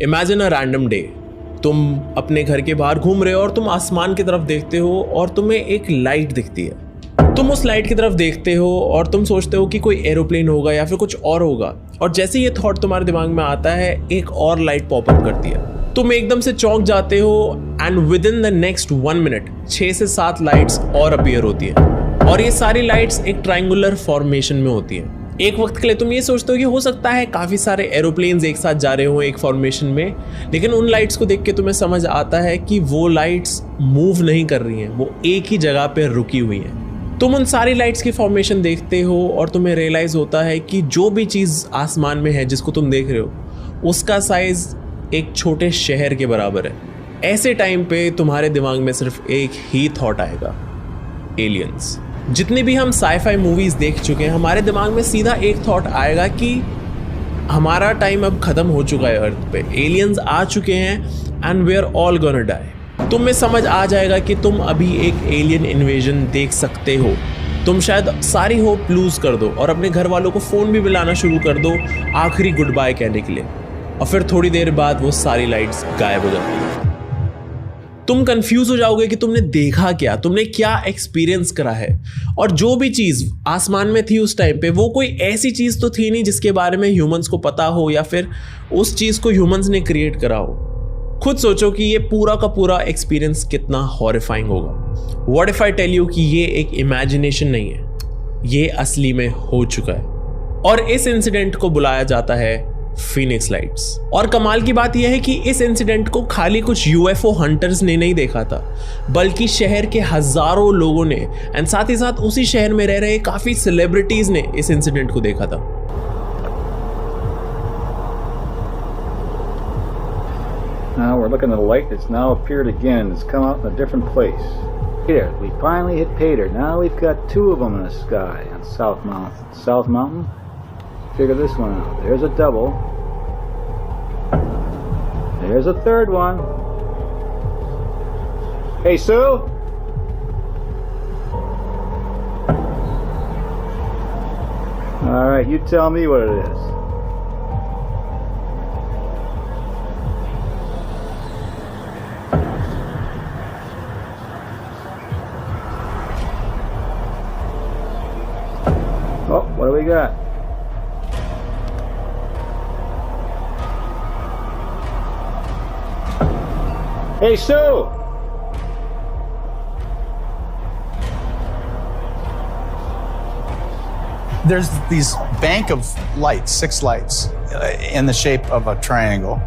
Imagine a random day. तुम अपने घर के बाहर घूम रहे हो और तुम आसमान की तरफ देखते हो और तुम्हें एक लाइट दिखती है। तुम उस लाइट की तरफ देखते हो और तुम सोचते हो कि कोई एरोप्लेन होगा या फिर कुछ और होगा, और जैसे ये थॉट तुम्हारे दिमाग में आता है एक और लाइट पॉपअप करती है। तुम एकदम से चौंक जाते हो and with in the next 1 minute 6 से 7 लाइट्स और अपीयर होती है, और ये सारी लाइट्स एक ट्रायंगुलर फॉर्मेशन में होती है। एक वक्त के लिए तुम ये सोचते हो कि हो सकता है काफ़ी सारे एरोप्लेन्स एक साथ जा रहे हो एक फॉर्मेशन में, लेकिन उन लाइट्स को देख के तुम्हें समझ आता है कि वो लाइट्स मूव नहीं कर रही हैं, वो एक ही जगह पे रुकी हुई हैं। तुम उन सारी लाइट्स की फॉर्मेशन देखते हो और तुम्हें रियलाइज होता है कि जो भी चीज़ आसमान में है जिसको तुम देख रहे हो उसका साइज एक छोटे शहर के बराबर है। ऐसे टाइम पे तुम्हारे दिमाग में सिर्फ एक ही थॉट आएगा, एलियंस। जितनी भी हम साईफाई मूवीज देख चुके हैं, हमारे दिमाग में सीधा एक थॉट आएगा कि हमारा टाइम अब खत्म हो चुका है अर्थ पे, एलियंस आ चुके हैं and we are all gonna die. तुम्हें समझ आ जाएगा कि तुम अभी एक एलियन इन्वेजन देख सकते हो। तुम शायद सारी होप लूज कर दो और अपने घर वालों को फ़ोन भी मिलाना शुरू कर दो आखिरी गुड बाय कहने के लिए, और फिर थोड़ी देर बाद वो सारी लाइट्स गायब हो जाती हैं। तुम कंफ्यूज हो जाओगे कि तुमने देखा क्या, तुमने क्या एक्सपीरियंस करा है। और जो भी चीज़ आसमान में थी उस टाइम पे वो कोई ऐसी चीज़ तो थी नहीं जिसके बारे में ह्यूमंस को पता हो या फिर उस चीज़ को ह्यूमंस ने क्रिएट करा हो। खुद सोचो कि ये पूरा का पूरा एक्सपीरियंस कितना हॉरिफाइंग होगा। What if I tell you कि ये एक इमेजिनेशन नहीं है, ये असली में हो चुका है, और इस इंसिडेंट को बुलाया जाता है फीनिक्स लाइट्स। और कमाल की बात यह है कि इस इंसिडेंट को खाली कुछ यूएफओ हंटर्स ने नहीं देखा था, बल्कि शहर के हजारों लोगों ने, एंड साथ ही साथ उसी शहर में रह रहे काफी सेलिब्रिटीज ने इस इंसिडेंट को देखा था। Now we're looking at a light that's now appeared again. It's come out in a different place. Here, we finally hit pay dirt. Now we've got 2 of them in the sky on South Mountain. South Mountain? Figure this one out. There's a double. There's a third one. Hey, Sue? All right, you tell me what it is. Oh, what do we got? Hey, Sue! There's these bank of lights, 6 lights, in the shape of a triangle.